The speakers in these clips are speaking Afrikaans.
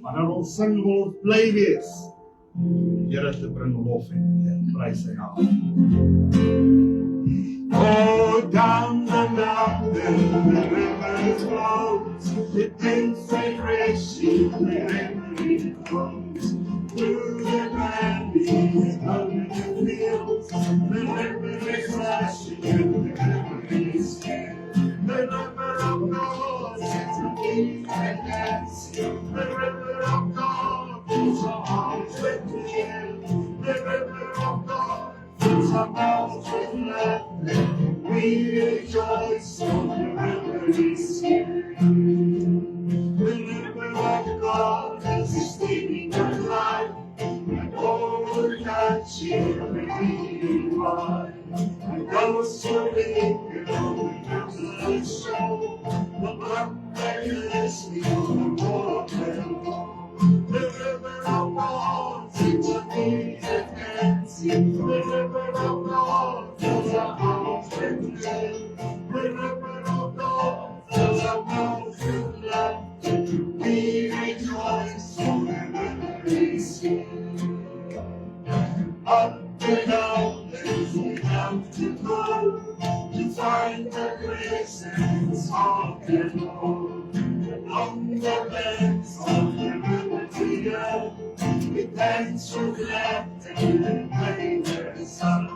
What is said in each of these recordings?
Wanneer ons sing wil ons bly wees. Here te bring lof en eer, prys sy naam. Go down the mountain, the river flows. It brings refreshing wherever it goes. Through the valleys, over the fields, the river is rushing and the river is still. The river of God is a deep and dancing. The river of God fills our hearts with cheer. The river of God fills our mouths with laughter. We rejoice when the river is here. The river of God is steaming and life, and all that shall be divine. And those who linger on the shore, the blood that is the water. The river of God sings a deep and dancing. The river of God fills our hearts with joy. The river of God fills our mouths with laughter. We rejoice when the river is here. Up and down we have to go to find the grace and song and hope. Along the banks of the river we go, we dance with laughter and play the sun.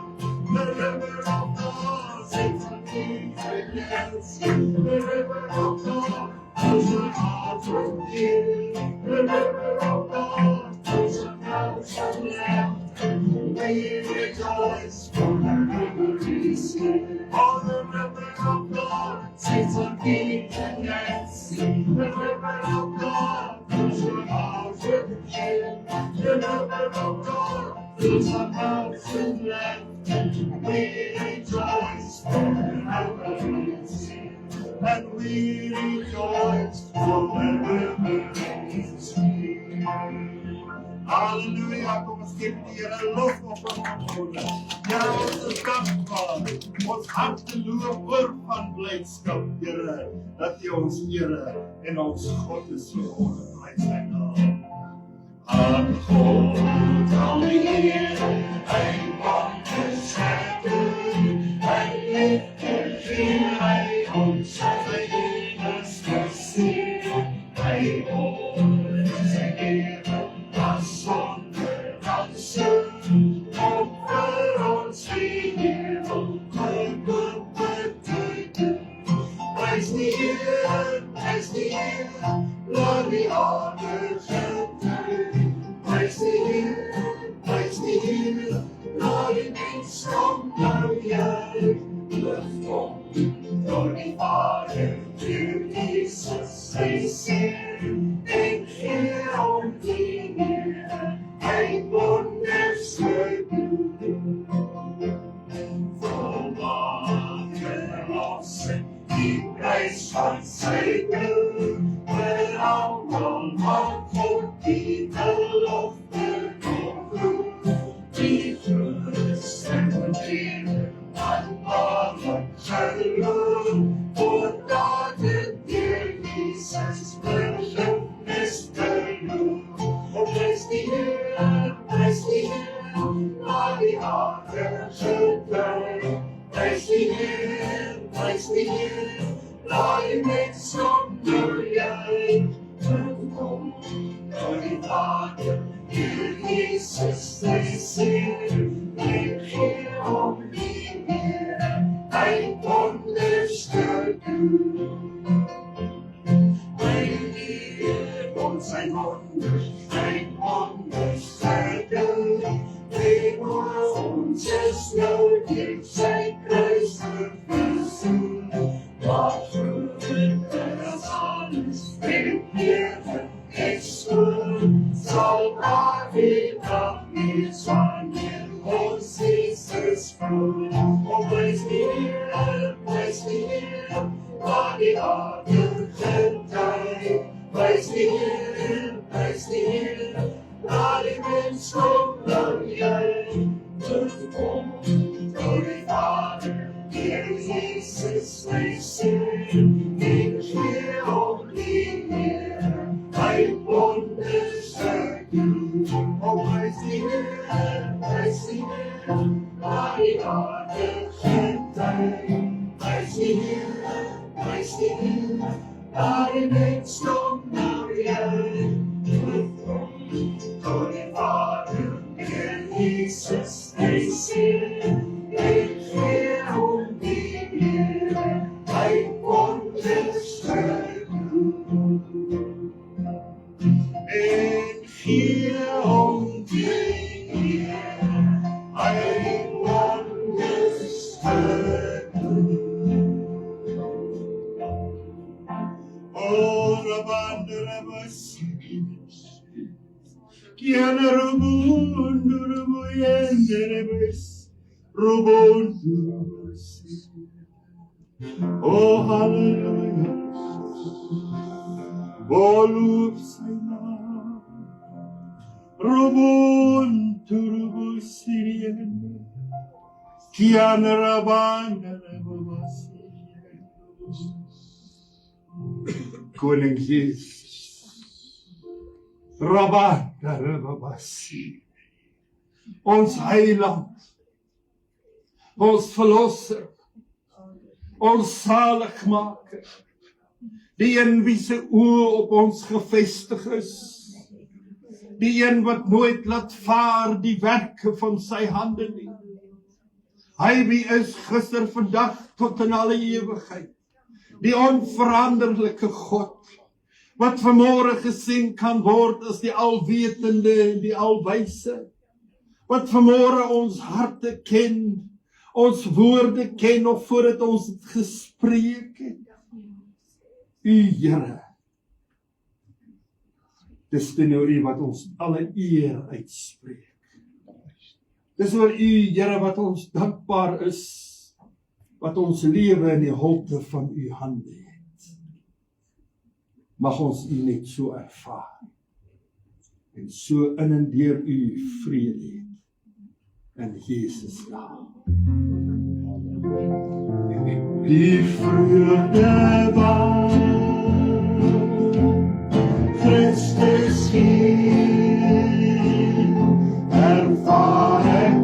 The river of God sings a deep and dancing. The river of God fills our hearts with cheer. The river of God fills our mouths with laughter. We rejoice for the river is here. Oh, the river of God sings a deep and dancing. The river of God fills our hearts with cheer. The river of God fills our mouths with laughter. We rejoice for the river is here. And we rejoice for the river is here. Halleluja, kom ons geef die Here lof op ons woorde. Ja, ons is dankbaar. Ons harte loop oor van blydskap, Here, dat U ons Here en ons God is vir ons prys sy naam. Aan God, al die eer, hy wonders hy doen, hy liefde gee, hy ons sy enigste siel, hy hoor sy eer. Zonder dansen, op voor ons hemel, mijn goed betekent. Prijs die Heer, laat die aarde getuigen. Prijs die Heer, laat die mens onder juichen. Lucht om, door die Vader, door Jezus, zij zin, en Heer om die Heer, hij wonders gedoen. Volmaken lossen, die prijs van zijn bloed, we allemaal God die belofte nog goed, die gerust en verkeerde. Waarom geloof, voordat het Heer Jezus vergifnis beloofd. O, prijs die Heer, laat die aarde getuigen. Prijs die Heer, laat die mens zonder juichen. Kom, door die Vader, Heer Jezus, hij zin, ik geef om die Heer, hij wonders te doen. Wij Heer, ons zijn wonders te doen. Wij voor ons is nodig, zijn kruis te verzoen. Wat groter als alles, de Heer is goed. Zal maar weer dag niet zwanger, ons Jezus vroeg. O, prijs die Heer, laat die aarde getuigen. Prijs die Heer, Daarin het stond naar jij door die Vader en Jesus hij zeer ik geer om die Heer hij ondersteunen en geer om die Heer hij ondersteunen. Oh, Rabbandarabas, Kianarabundarabuyendarbas, Robondurabas. Oh, hallelujah. Oh, loop zijn naam. Robondurabas, Kianarabandarabas. Koning Jezus, Rabbandarabasi, ons heiland, ons verlosser, ons zaligmaker, die een wie se oë op ons gevestig is, die een wat nooit laat vaar die werke van sy hande nie. Hy wie is gister, vandag tot in alle ewigheid. Die onveranderlike God, wat vanmôre gesien kan word as die alwetende en die alwyse, wat vanmôre ons harte ken, ons woorde ken nog voordat ons het gespreek het. U Here, dis teenoor U wat ons alle eer uitspreek. Dis oor U Here wat ons dankbaar is, wat ons lewe in die holte van U hande het. Mag ons U net so ervaar, en so in en deur U vrede het, in Jesus naam. Die vreugde waar Christus hier, ervaar ek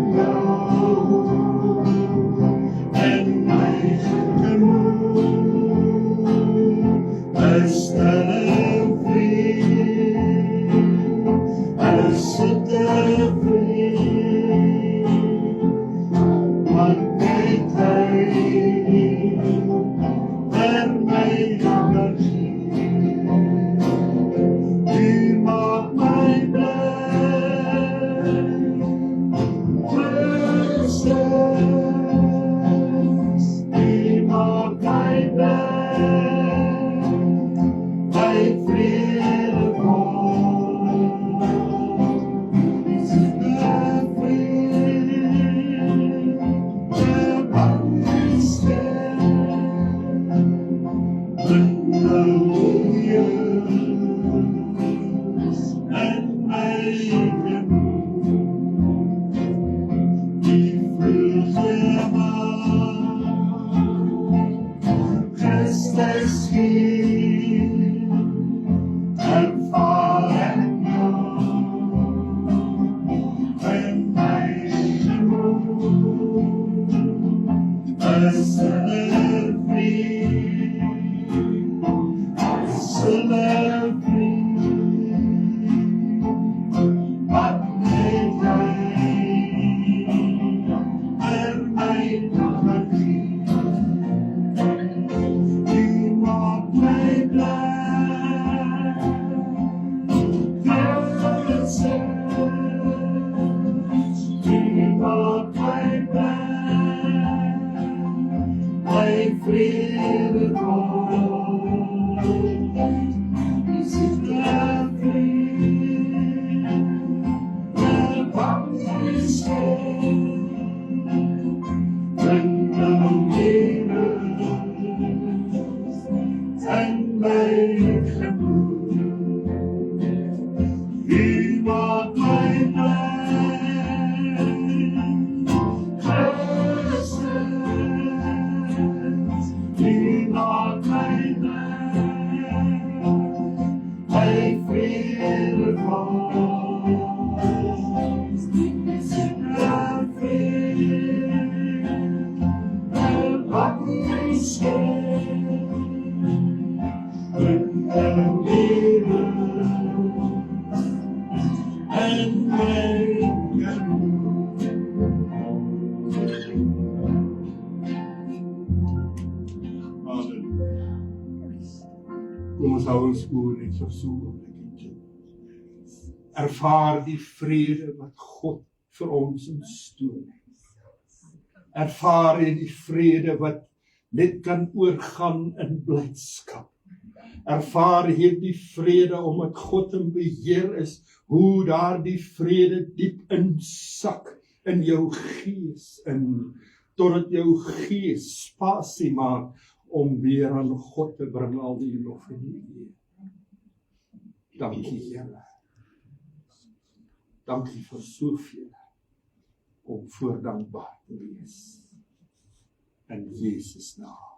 in my hand. Kom ons hou ons oor net vir so 'n oombliekie. Ervaar die vrede wat God vir ons instoot. Ervaar die vrede wat net kan oorgaan in blydskap. Ervaar hierdie vrede omdat God in beheer is, hoe daardie vrede diep insak in jou gees in, totdat jou gees spasie maak om weer aan God te bring al die lof en die eer. Dankie Here. Dankie vir soveel om voordankbaar te wees. In Jesus naam.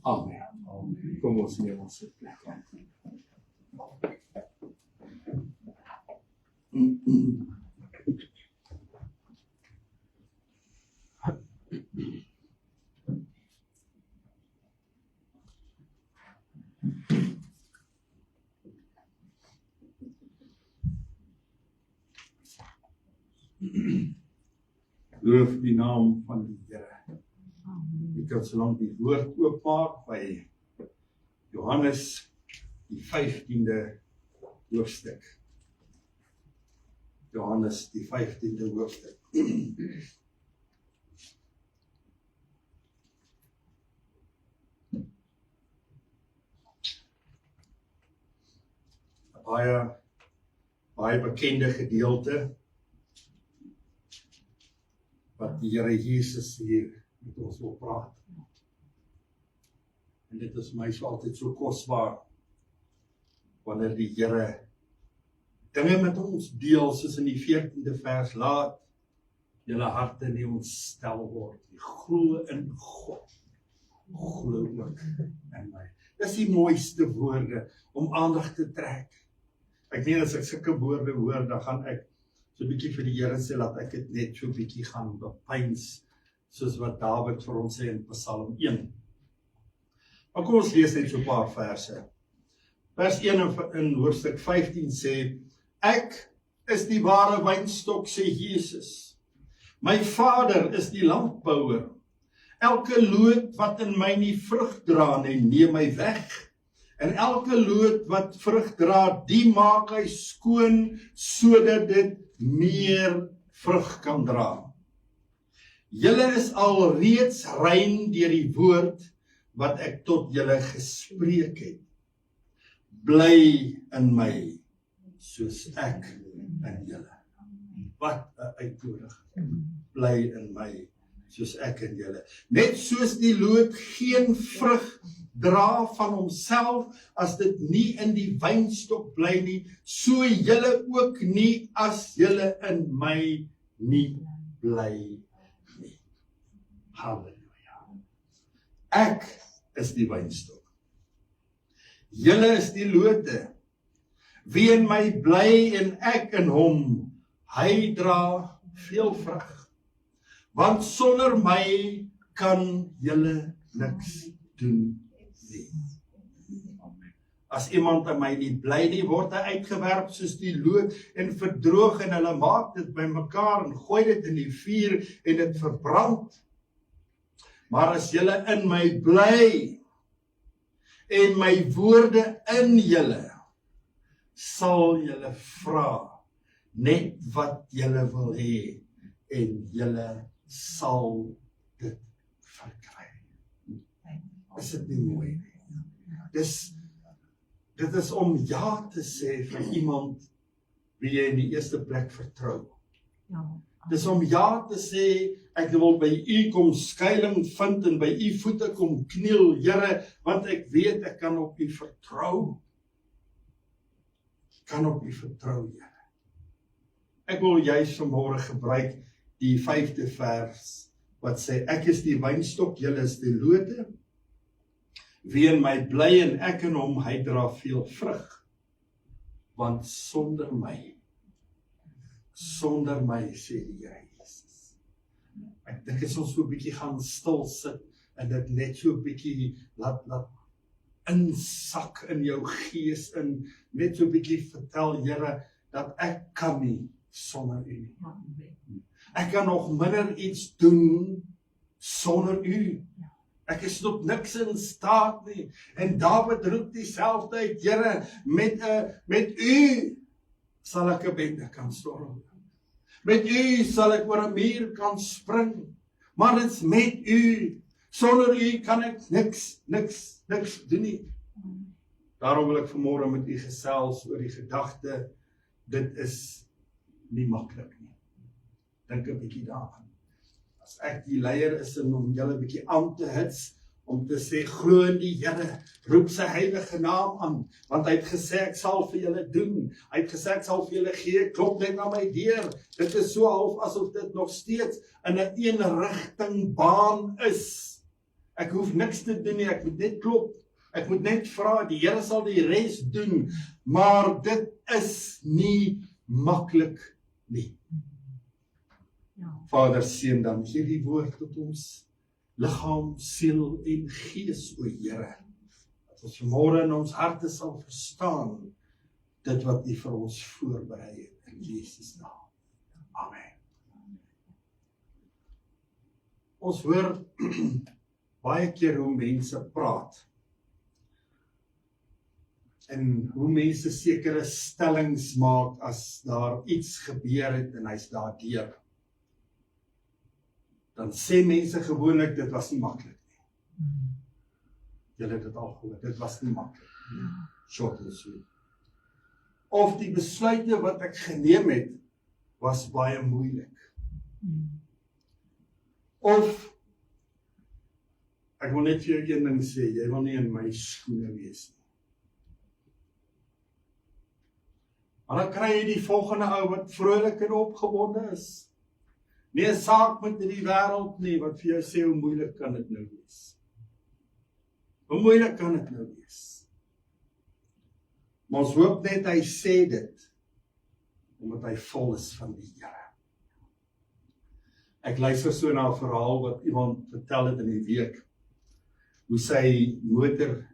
Amen. Kom ons neem ons plek. Loof die naam van die Here. Ek kan solank die woord oopmaak by Johannes die 15de hoofstuk. Johannes die 15de hoofstuk. Baie bekende gedeelte wat die Here Jesus hier met ons wil praat. En dit is my so altyd so kosbaar wanneer die Here dinge met ons deel, soos in die 14de vers, laat julle harte nie ontstel word nie. Glo in God. Glo ook in my. Dis die mooiste woorde om aandag te trek. Ek meen as ek sulke woorde hoor, dan gaan ek so 'n bietjie vir die Here sê, laat ek dit net so 'n bietjie gaan bepyns, soos wat Dawid vir ons sê in Psalm 1. Maar kom ons lees net so 'n paar verse. Vers 1 in hoofstuk 15 sê, ek is die ware wynstok, sê Jesus. My Vader is die landbouer. Elke loot wat in my nie vrug dra nie, neem hy weg. En elke loot wat vrug dra, die maak hy skoon, sodat dit meer vrug kan dra. Julle is al reeds rein deur die woord wat ek tot julle gespreek het. Bly in my, soos ek in julle. Wat 'n uitnodiging. Bly in my, soos ek in julle. Net soos die loot geen vrug dra van homself as dit nie in die wynstok bly nie, so julle ook nie as julle in my nie bly nie. Halleluja. Ek is die wynstok. Julle is die lote. Wie in my bly en ek in hom, hy dra veel vrug. Want sonder my kan julle niks doen nie. As iemand in my nie bly nie, word hy uitgewerp soos die loot en verdroog, en hulle maak dit bymekaar en gooi dit in die vuur en dit verbrand. Maar as julle in my bly en my woorde in julle, sal julle vra net wat julle wil hê en julle sal dit verkry. Is dit nie mooi nie? Dit is om ja te sê vir iemand wie jy in die eerste plek vertrou. Dis om ja te sê, ek wil by u kom skuiling vind en by u voete kom kniel, Here, want ek weet ek kan op u vertrou. Kan op u vertrou, Here. Ek wil juis vanmôre gebruik die 5de vers, wat sê, ek is die wynstok, julle is die lote. Wie in my bly en ek in hom, hy dra veel vrug. Want sonder my, sê die Here Jesus. Ek dink as ons so 'n bietjie gaan stil sit, en dit net so 'n bietjie laat insak in jou gees, en net so 'n bietjie vertel, Here, dat ek kan nie sonder u nie. Ek kan nog minder iets doen sonder u. Ek is tot niks in staat nie. En Dawid roep dieselfde uit, Here, met u sal ek 'n bende kan storm. Met u sal ek oor 'n muur kan spring. Maar dit's met u. Sonder u kan ek niks doen nie. Daarom wil ek vanmôre met u gesels oor die gedagte, dit is nie maklik nie. Dink 'n bietjie daaraan. As ek die leier is en om julle 'n bietjie aan te hits, om te sê, glo in die Here, roep sy heilige naam aan, want hy het gesê, ek sal vir julle doen, hy het gesê, ek sal vir julle gee, klop net na my deur, dit is so half asof dit nog steeds in 'n eenrigting baan is. Ek hoef niks te doen nie, ek moet net klop, ek moet net vra, die Here sal die res doen, maar dit is nie maklik nie. Vader, seën dan hierdie woord tot ons liggaam, siel en gees, o Here, dat ons vanmôre in ons harte sal verstaan dit wat U vir ons voorberei het in Jesus naam. Amen. Ons hoor baie keer hoe mense praat en hoe mense sekere stellings maak as daar iets gebeur het en hy's daardeur. Dan sê mense gewoonlik, dit was nie maklik nie. Julle het dit al gehoor, dit was nie maklik nie. Short and sweet. Of die besluite wat ek geneem het, was baie moeilik. Of, ek wil net vir jou een ding sê, jy wil nie in my skoene wees nie. Maar dan kry jy die volgende ou wat vrolik en opgewonde is. Nie 'n saak met die wêreld nie, wat vir jou sê, hoe moeilik kan dit nou wees? Hoe moeilik kan dit nou wees? Maar ons hoop net hy sê dit, omdat hy vol is van die Here. Ek luister so na 'n verhaal wat iemand vertel het in die week, hoe sy motor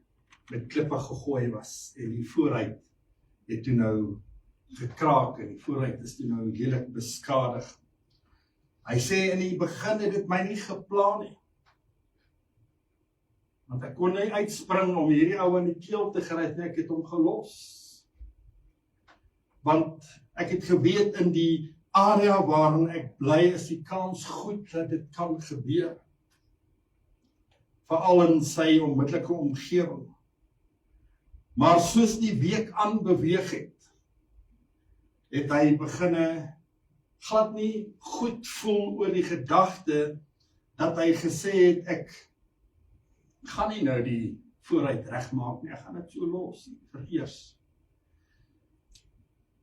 met klippe gegooi was, en die vooruit het toe nou gekraak, en die vooruit is toe nou heeltemal beskadig. Hy sê in die begin het dit my nie geplan nie. Want ek kon nie uitspring om hierdie ou in die keel te gryp nie, ek het hom gelos. Want ek het geweet in die area waarin ek bly is die kans goed dat dit kan gebeur. Veral in sy onmiddellike omgewing. Maar soos die week aanbeweeg het hy beginne glad nie goed voel oor die gedagte dat hy gesê het, ek gaan nie nou die vooruit regmaak nie, ek gaan dit so los nie, vereers.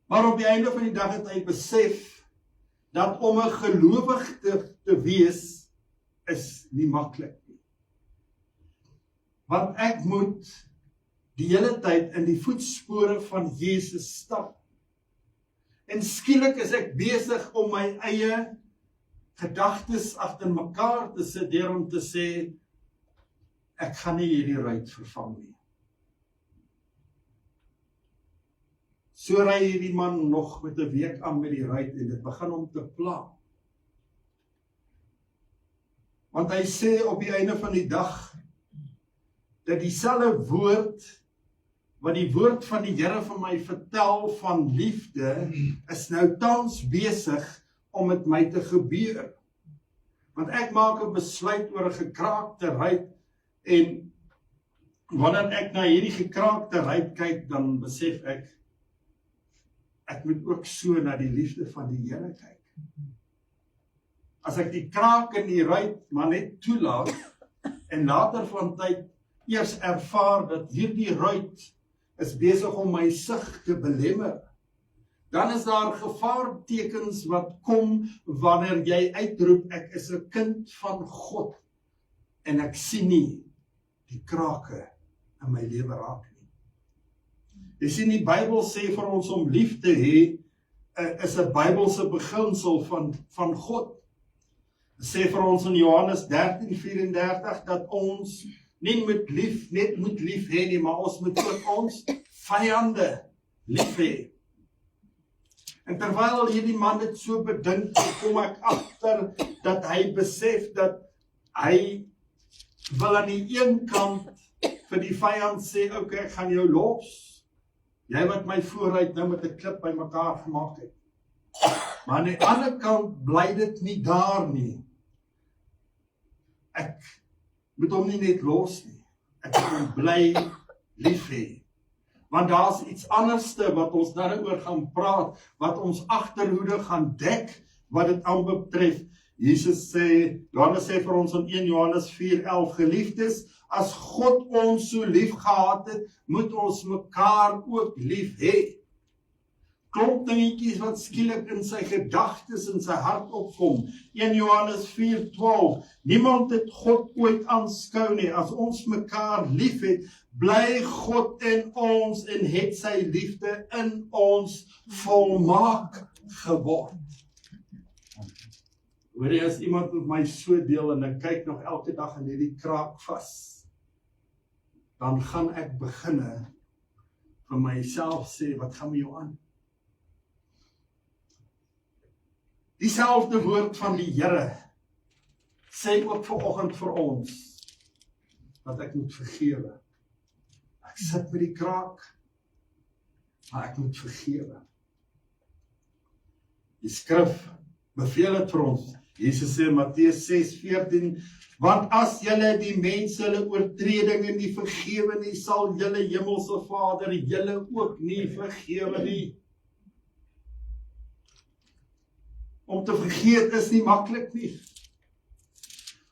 Maar op die einde van die dag het hy besef dat om 'n gelowig te wees is nie maklik nie. Want ek moet die hele tyd in die voetspore van Jesus stap. En skielik is ek besig om my eie gedagtes agter mekaar te sit deur om te sê, ek gaan nie hierdie ruit vervang nie. So ry hierdie man nog met 'n week aan met die ruit en dit begin hom te pla. Want hy sê op die einde van die dag, dat dieselfde woord, wat die woord van die Here vir my vertel van liefde, is nou tans besig om met my te gebeur. Want ek maak 'n besluit oor 'n gekraakte ruit, en wanneer ek na hierdie gekraakte ruit kyk, dan besef ek moet ook so na die liefde van die Here kyk. As ek die kraak in die ruit maar net toelaat, en later van tyd eers ervaar dat hierdie ruit is besig om my sig te belemmer, dan is daar gevaartekens wat kom wanneer jy uitroep, ek is 'n kind van God, en ek sien nie die krake in my lewe raak nie. Jy sien, die Bybel sê vir ons om lief te hê, is 'n Bybelse beginsel van God. Dit sê vir ons in Johannes 13:34 dat ons nie net moet lief hê nie, maar ons moet ook ons vyande lief hê. En terwyl hierdie man dit so bedink, kom ek agter dat hy besef dat hy wil aan die een kant vir die vyand sê, okay, ek gaan jou los. Jy wat my vooruit nou met 'n klip by mekaar gemaak het. Maar aan die ander kant bly dit nie daar nie. Ek moet hom nie net los nie. Ek moet hom bly lief hê. Want daar's iets anderste wat ons daaroor gaan praat, wat ons agterhoede gaan dek, wat dit aanbetref. Jesus sê, Johannes sê vir ons in 1 Johannes 4:11, geliefdes, as God ons so lief gehad het, moet ons mekaar ook lief hê. Klomp dingetjies wat skielik in sy gedagtes en sy hart opkom. 1 Johannes 4:12, niemand het God ooit aanskou nie. As ons mekaar lief het, bly God in ons en het sy liefde in ons volmaak geword. Hoor jy, as iemand met my so deel en ek kyk nog elke dag in hierdie kraak vas, dan gaan ek beginne vir myself sê, wat gaan met jou aan? Dieselfde woord van die Here sê ook vanoggend vir ons, dat ek moet vergewe. Ek sit met die kraak, maar ek moet vergewe. Die skrif beveel het vir ons. Jesus sê in Matteus 6:14, want as julle die mense hulle oortredinge nie vergewe nie, sal julle hemelse Vader julle ook nie vergewe nie. Om te vergeet is nie maklik nie.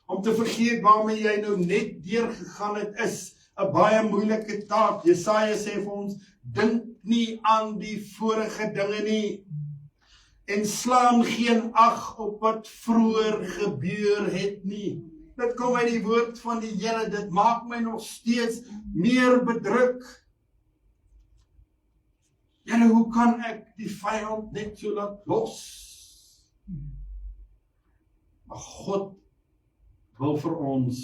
Om te vergeet waarmee jy nou net deurgegaan het, is 'n baie moeilike taak. Jesaja sê vir ons, dink nie aan die vorige dinge nie, en slaan geen ag op wat vroeër gebeur het nie. Dit kom uit die woord van die Here, dit maak my nog steeds meer bedruk. Here, hoe kan ek die vyand net so laat los? Maar God wil vir ons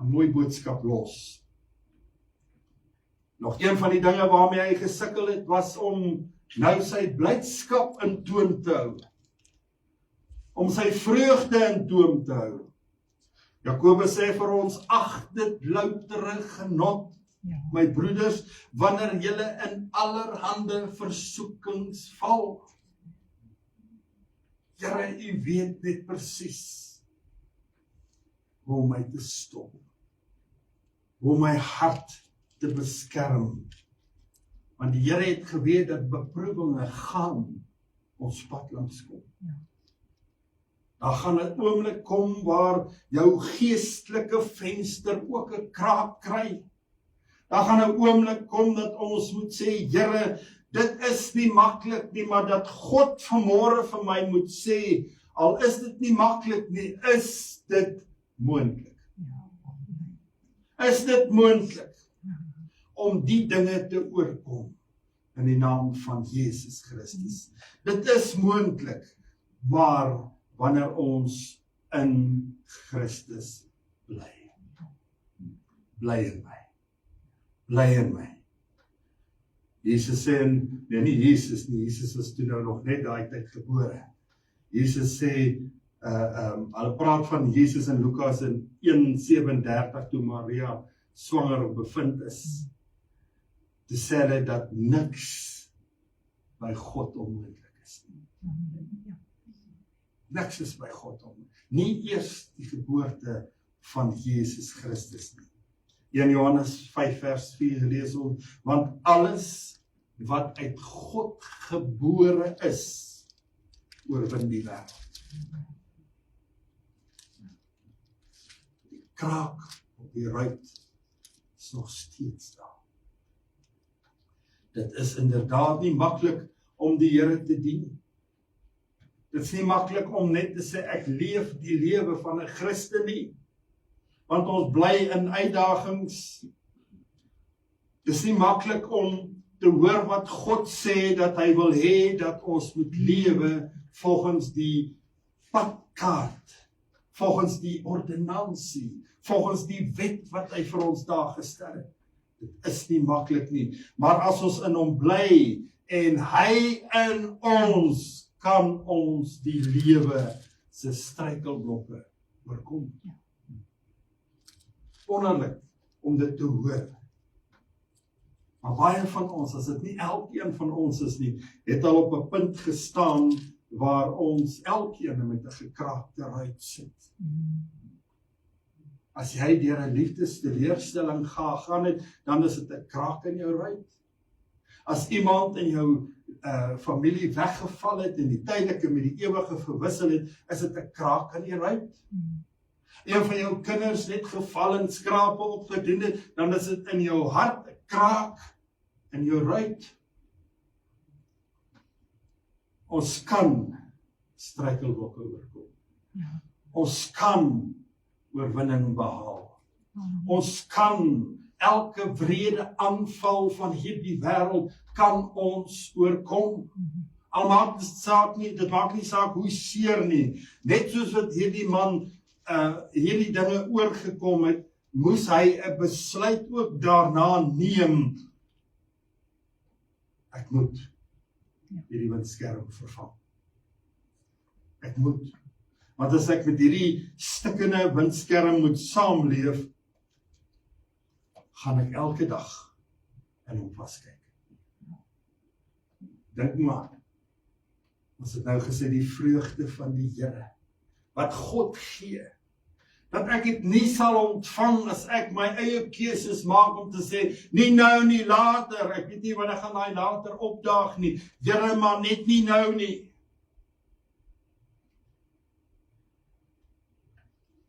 'n mooi boodskap los. Nog een van die dinge waarmee hy gesukkel het, was om nou sy blydskap in toom te hou. Om sy vreugde in toom te hou. Jakobus sê vir ons, ag dit loutere genot, my broeders, wanneer julle in allerhande versoekings val. Here, u weet net presies hoe om my te stop, hoe my hart te beskerm. Want die Here het geweet dat beproewinge gaan ons pad langs kom. Daar gaan 'n oomblik kom waar jou geestelike venster ook 'n kraak kry. Daar gaan 'n oomblik kom dat ons moet sê, Here, dit is nie maklik nie, maar dat God vanmôre vir my moet sê, al is dit nie maklik nie, is dit moontlik. Is dit moontlik om die dinge te oorkom in die naam van Jesus Christus. Dit is moontlik, maar wanneer ons in Christus bly. Bly in my. Bly in my. Jesus sê, nee nie Jesus nie, Jesus was toe nou nog net daai tyd gebore. Jesus sê, hulle praat van Jesus in Lukas in 1:37 toe Maria swanger bevind is. Te sê hulle dat niks by God onmoontlik is nie. Niks is by God onmoontlik. Nie eers die geboorte van Jesus Christus nie. 1 Johannes 5:4 lees ons, want alles wat uit God gebore is, oorwin die wêreld. Die kraak op die ruit is nog steeds daar. Dit is inderdaad nie maklik om die Here te dien. Dit is nie maklik om net te sê ek leef die lewe van 'n Christen nie. Want ons bly in uitdagings. Dit is nie maklik om te hoor wat God sê dat hy wil hê dat ons moet lewe volgens die padkaart, volgens die ordonnansie, volgens die wet wat hy vir ons daar gestel het. Dit is nie maklik nie, maar as ons in hom bly en hy in ons kan ons die lewe se struikelblokke oorkom. Wonderlik om dit te hoor. Maar baie van ons, as dit nie elkeen van ons is nie, het al op 'n punt gestaan waar ons elkeen met 'n gekraakte ruit sit. As jy deur 'n liefdesteleurstelling gaan het, dan is dit 'n kraak in jou ruit. As iemand in jou familie weggeval het en die tydelike met die ewige verwissel het, is dit 'n kraak in die ruit. Een van jou kinders net geval en skrape opgedoen het, dan is dit in jou hart 'n kraak in jou ruit. Ons kan struikelblokke oorkom. Ons kan oorwinning behaal. Ons kan elke wrede aanval van hierdie wêreld kan ons oorkom. Al maak dit maak nie saak hoe seer nie. Net soos wat hierdie man hierdie dinge oorgekom het, moes hy 'n besluit ook daarna neem. Ek moet hierdie windskerm vervang. Ek moet. Want as ek met hierdie stikkende windskerm moet saamleef, gaan ek elke dag in hom vaskyk. Dink maar, ons het nou gesê die vreugde van die Here, wat God gee, dat ek dit nie sal ontvang as ek my eie keuses maak om te sê, nie nou nie, later, ek weet nie wanneer gaan hy later opdaag nie, Here, maar net nie nou nie.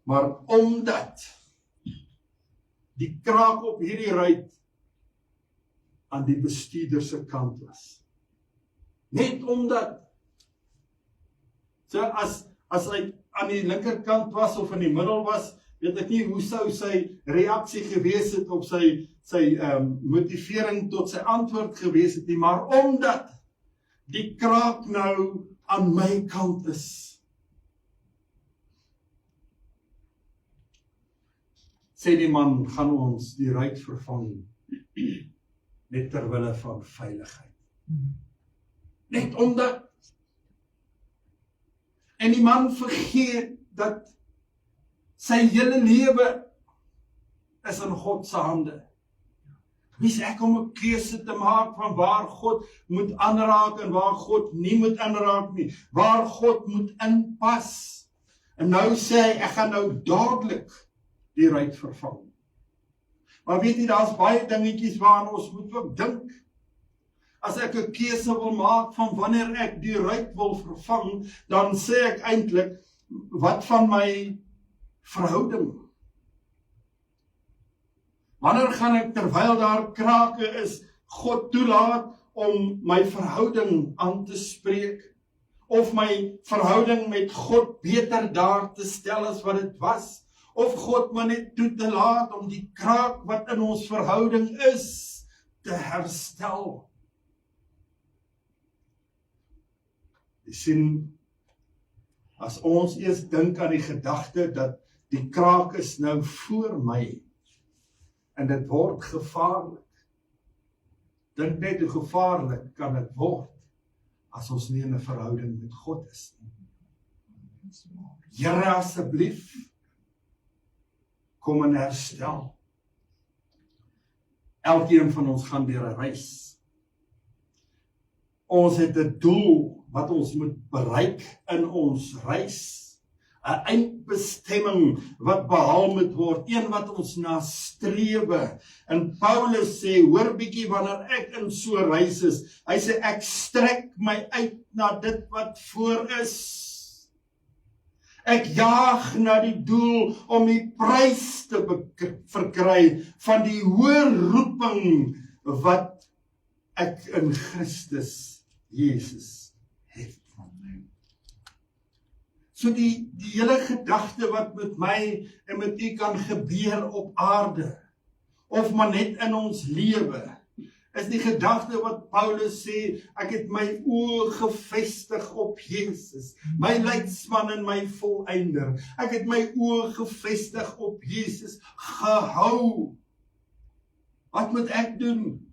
Maar omdat die kraak op hierdie ruit aan die bestuurder se kant was. Net omdat, so as hy aan die linkerkant was of in die middel was, weet ek nie hoe sou sy reaksie gewees het op sy motivering tot sy antwoord gewees het nie, maar omdat die kraak nou aan my kant is, sê die man, gaan ons die ruit vervang, net ter wille van veiligheid. Net omdat, en die man vergeet dat sy hele lewe is in God se hande. Wie is ek om 'n keuse te maak van waar God moet aanraak en waar God nie moet aanraak nie, waar God moet inpas. En nou sê hy, ek gaan nou dadelik die ruit vervang. Maar weet jy, daar's baie dingetjies waaraan ons moet ook dink. As ek 'n keuse wil maak van wanneer ek die ruit wil vervang, dan sê ek eintlik, wat van my verhouding? Wanneer gaan ek, terwyl daar krake is, God toelaat om my verhouding aan te spreek? Of my verhouding met God beter daar te stel as wat dit was? Of God maar net toe te laat om die kraak wat in ons verhouding is, te herstel? Jy sien, as ons eers dink aan die gedagte dat die kraak is nou voor my, en dit word gevaarlik. Dink net hoe gevaarlik kan dit word, as ons nie in 'n verhouding met God is nie. Here, asseblief, kom en herstel. Elkeen van ons gaan deur 'n reis. Ons het 'n doel wat ons moet bereik in ons reis. 'n eindbestemming wat behaal moet word, een wat ons nastrewe. En Paulus sê, hoor bietjie, wanneer ek in so 'n reis is, hy sê, ek strek my uit na dit wat voor is. Ek jaag na die doel om die prys te verkry van die hoë roeping wat ek in Christus Jesus het. So die hele gedagte wat met my en met u kan gebeur op aarde, of maar net in ons lewe, is die gedagte wat Paulus sê, ek het my oë gefestig op Jesus, my leidsman en my voleinder. Ek het my oë gefestig op Jesus, gehou. Wat moet ek doen?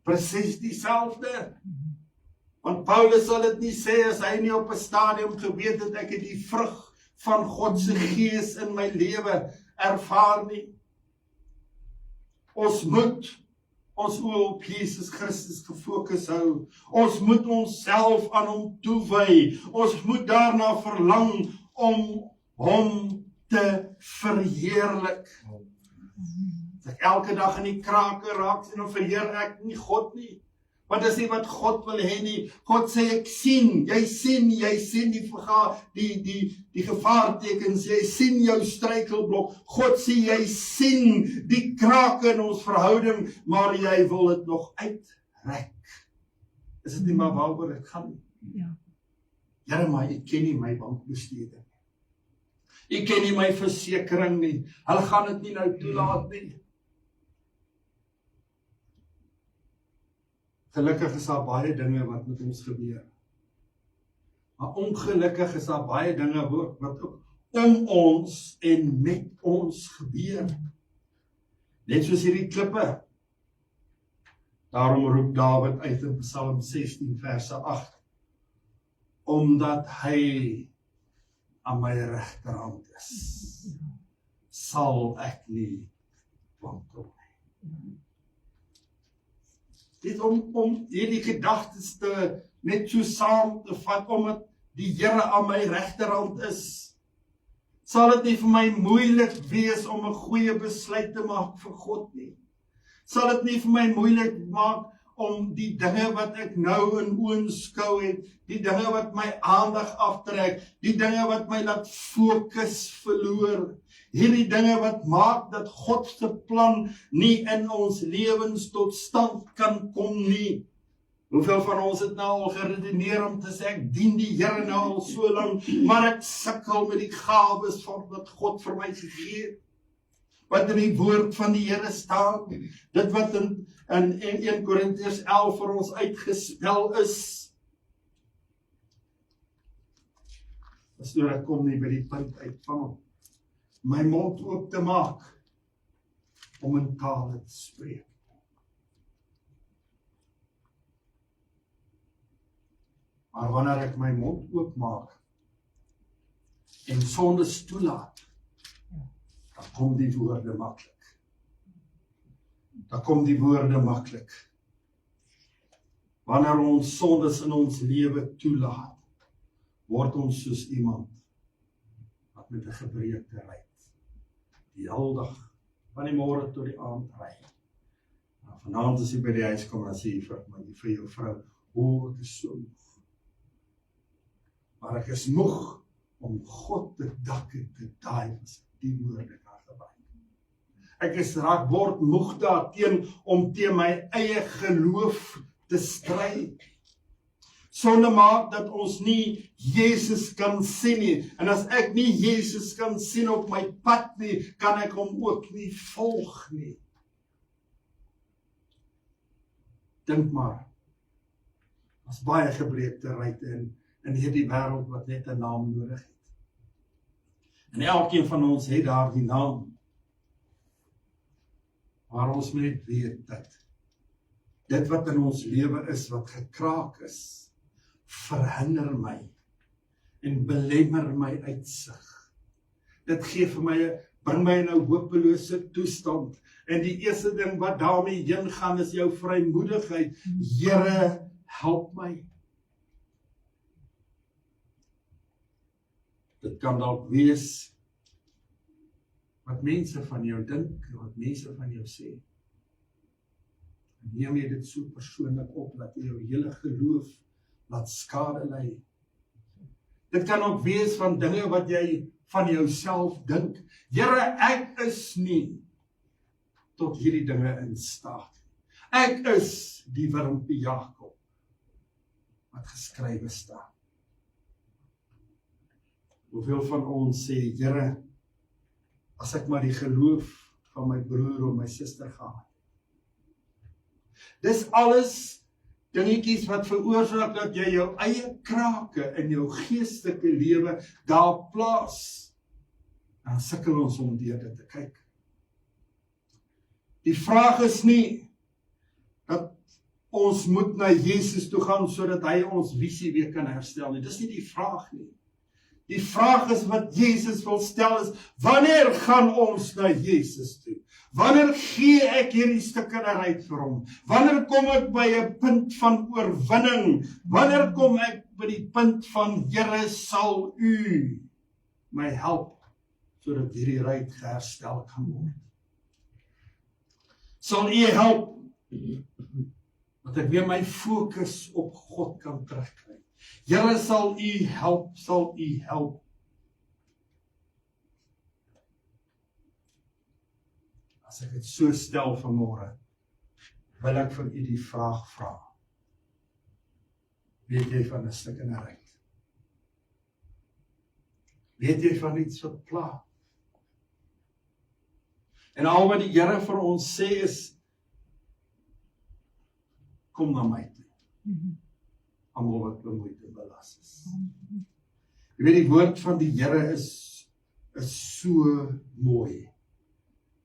Presies dieselfde. Want Paulus sal dit nie sê as hy nie op 'n stadium geweet het ek het die vrug van God se gees in my lewe ervaar nie. Ons moet ons oë op Jesus Christus gefokus hou. Ons moet onsself aan hom toewy. Ons moet daarna verlang om hom te verheerlik. As ek elke dag in die krake raak en dan verheer ek nie God nie. Want dis nie wat God wil hê nie. God sê ek sien, jy sien die gevaartekens, jy sien jou struikelblok. God sê jy sien die krake in ons verhouding, maar jy wil dit nog uitrek. Is dit nie maar waaroor dit gaan nie? Ja. Here, maar ek ken nie my bankbestuurder nie. Ek ken nie my versekering nie. Hulle gaan dit nie nou toelaat nie. Gelukkig is daar baie dinge wat met ons gebeur. Maar ongelukkig is daar baie dinge wat ook om ons en met ons gebeur. Net soos hierdie klippe. Daarom roep Dawid uit in Psalm 16 verse 8. Omdat hy aan my regterhand is, sal ek nie wankel nie. Dit om hierdie gedagtes te net so saam te vat, omdat die Here aan my regterhand is, sal dit nie vir my moeilik wees om 'n goeie besluit te maak vir God nie. Sal dit nie vir my moeilik maak om die dinge wat ek nou in oënskou het, die dinge wat my aandag aftrek, die dinge wat my laat fokus verloor, hierdie dinge wat maak dat God se plan nie in ons lewens tot stand kan kom nie. Hoeveel van ons het nou al geredeneer om te sê, ek dien die Here nou al so lank, maar ek sukkel met die gawes wat God vir my gegee het. Wat in die woord van die Here staan, dit wat in 1 Korintiërs 11 vir ons uitgespel is. Pastoor, ek kom nie by die punt uit van my mond oop te maak om in tale te spreek. Maar wanneer ek my mond oop maak en sondes toelaat, dan kom die woorde maklik. Dan kom die woorde maklik. Wanneer ons sondes in ons lewe toelaat, word ons soos iemand wat met 'n gebreekte ruit die hele dag van die môre tot die aand ry. Nou, vanaand as jy by die huis kom, dan sê jy vir jou vrou, ek is so moeg. Maar ek is moeg om God te dakke te daai as ek die woorde kan gebruik. Ek word moeg daarteen om teen my eie geloof te stry. Sonde maak dat ons nie Jesus kan sien nie. En as ek nie Jesus kan sien op my pad nie, kan ek hom ook nie volg nie. Dink maar, as baie gebreekte ruite in hierdie wêreld wat net 'n naam nodig het. En elkeen van ons het daardie naam. Maar ons moet net weet dat dit wat in ons lewe is, wat gekraak is, verhinder my en belemmer my uitsig. Dit gee vir my, bring my in 'n hopelose toestand. En die eerste ding wat daarmee heen gaan is jou vrymoedigheid. Here, help my. Dit kan dalk wees wat mense van jou dink, wat mense van jou sê. Neem jy dit so persoonlik op, dat jy jou hele geloof laat skade ly. Dit kan ook wees van dinge wat jy van jouself dink. Here, ek is nie tot hierdie dinge in staat. Ek is die wurmpie Jakob wat geskrywe staan. Hoeveel van ons sê, Here, as ek maar die geloof van my broer of my suster gehad. Dis alles dingetjies wat veroorsaak dat jy jou eie krake in jou geestelike lewe daar plaas. Dan sukkel ons om deur dit te kyk. Die vraag is nie dat ons moet na Jesus toe gaan sodat hy ons visie weer kan herstel nie. Dis nie die vraag nie. Die vraag is wat Jesus wil stel is, wanneer gaan ons na Jesus toe? Wanneer gee ek hierdie stikkerheid vir hom? Wanneer kom ek by 'n punt van oorwinning? Wanneer kom ek by die punt van, Here, sal u my help, sodat hierdie ruit geherstel kan word? Sal u help, dat ek weer my fokus op God kan terugkry? Here, sal u help, sal u help. As ek het so stel vanmôre, wil ek vir u die vraag vra. Weet jy van 'n stikkerheid? Weet jy van iets wat pla? En al wat die Here vir ons sê is, kom na my toe. Almal wat bemoeid en belas is. Jy weet, die woord van die Here is so mooi.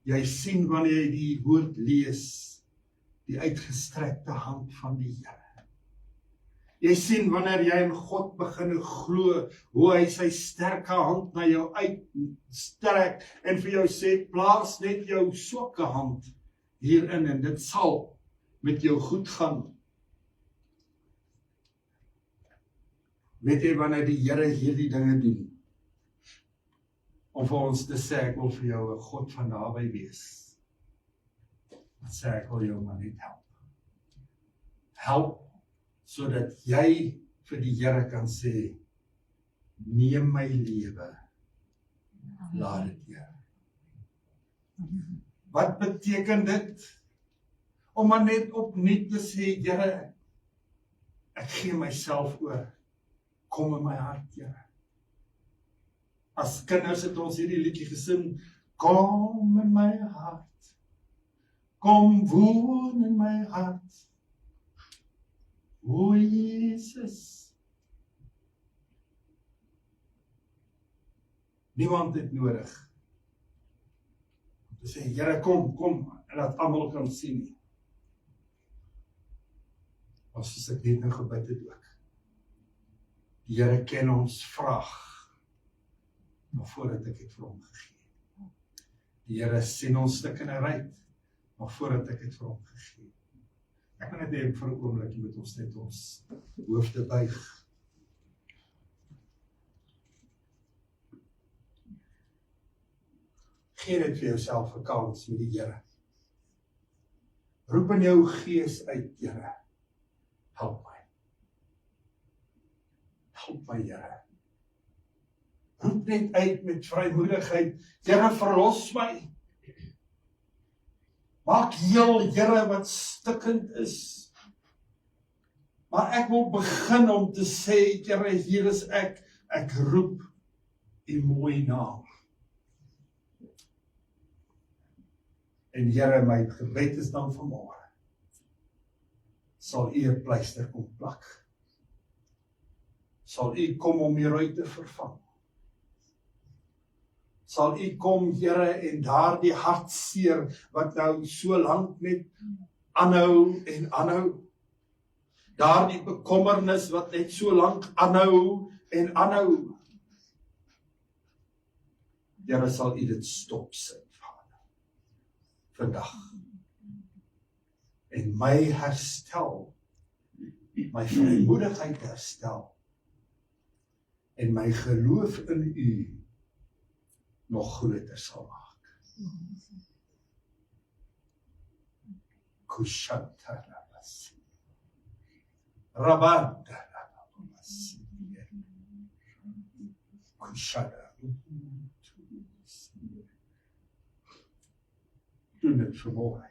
Jy sien wanneer jy die woord lees, die uitgestrekte hand van die Here. Jy sien wanneer jy in God begin glo, hoe hy sy sterke hand na jou uitstrek en vir jou sê, plaas net jou swakke hand hierin en dit sal met jou goed gaan. Weet jy wanneer die Here hierdie dinge doen? Om vir ons te sê, ek wil vir jou 'n God van naby wees. Wat sê, ek wil jou maar net help. Help, sodat jy vir die Here kan sê, neem my lewe, laat dit Here. Wat beteken dit? Om maar net opnuut te sê, Here, ek gee myself oor. Kom in my hart, Here. As kinders het ons hierdie liedjie gesing, kom in my hart, kom woon in my hart, o Jesus. Niemand het nodig om te sê, Here, kom, en dat almal kan sien nie. As soos ek net nou gebid het ook. Die Here ken ons vraag, maar voordat ek het vir hom gegee. Die Here sien ons stikkerheid, maar voordat ek het vir hom gegee. Ek wil net hê vir 'n oomblik met ons net ons hoofde buig. Gee net vir jouself 'n kans met die Here. Roep in jou gees uit, Here, help my. Help my, Here. Roep net uit met vrymoedigheid, Here, verlos my. Maak heel, Here, wat stikkend is. Maar ek wil begin om te sê, Here, hier is ek roep u mooi naam. En Here, my gebed is dan vanmôre, sal u 'n pleister kom plak. Sal u kom om die ruit te vervang. Sal u kom, Here, en daardie hartseer wat nou so lank net aanhou en aanhou. Daardie bekommernis wat net so lank aanhou en aanhou. Here, sal u dit stop sit, Vader, vandag. En my herstel, my vrymoedigheid herstel, en my geloof in u nog groter sal maak. Kushantarabasi. Rabantarabasi. Kushantarabasi. Doen dit vanmôre.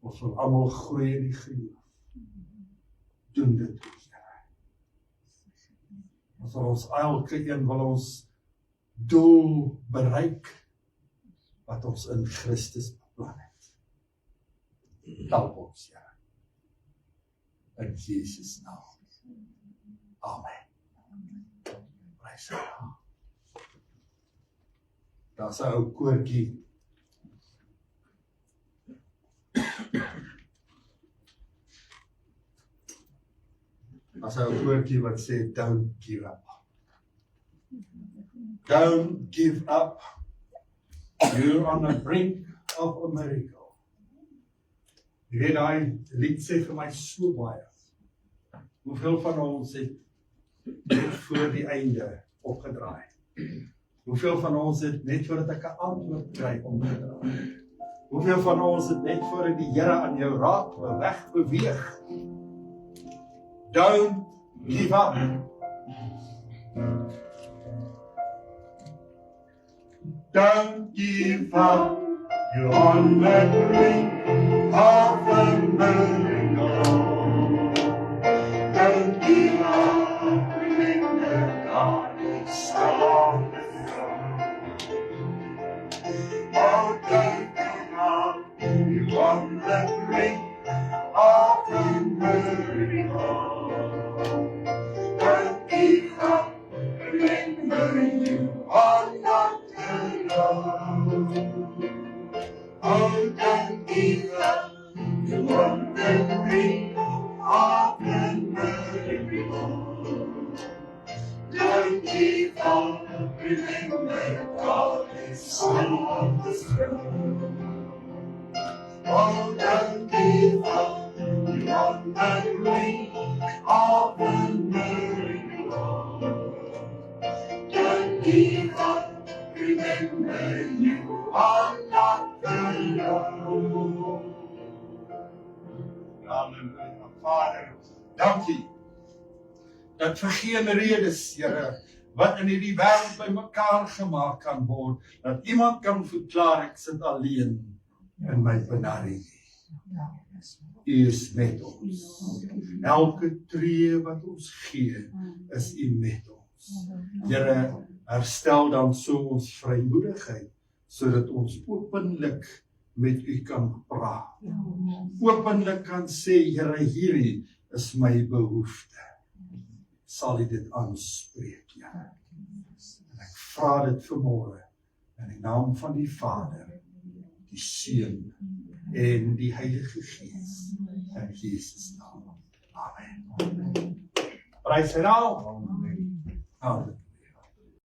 Ons wil almal groei in die geloof. Doen dit, Here. Ons wil ons elke een wil ons doel bereik wat ons in Christus beplan het. Help ons, Here. In Jesus naam. Amen. Prys God. Daar's 'n ou koortjie As 'n woordjie wat sê, don't give up. Don't give up. You're on the brink of a miracle. Jy weet, daai lied sê vir my so baie. Hoeveel van ons het net voor die einde opgedraai? Hoeveel van ons het net voordat ek 'n antwoord kry omgedraai? Hoeveel van ons het net voordat die Here aan jou raak wegbeweeg? Don't give up. Don't give up. You're on the brink of a miracle. Don't give up. Remember, God is still on the throne. Oh, don't give up. You're on the brink of a miracle. Don't give up. Remember, you are not alone. Oh, don't give up. You're on the brink of a miracle. Don't give up. Remember, God is still on the throne. Oh, don't give up. You're on the brink of a miracle. Don't give up. Remember, you are not alone. Halleluja, Vader, dankie dat vir geen redes, Here, wat in hierdie wêreld bymekaar gemaak kan word, dat iemand kan verklaar ek sit alleen in my penarie. U is met ons. Elke tree wat ons gee, is U met ons. Here, herstel dan so ons vrymoedigheid, sodat ons openlik met U kan praat. Openlik kan sê, Here, hierdie is my behoefte. Sal U dit aanspreek, Here. En ek vra dit vanmôre in die naam van die Vader, die Seun en die Heilige Gees. In Jesus naam. Amen. Prys hy nou. Amen.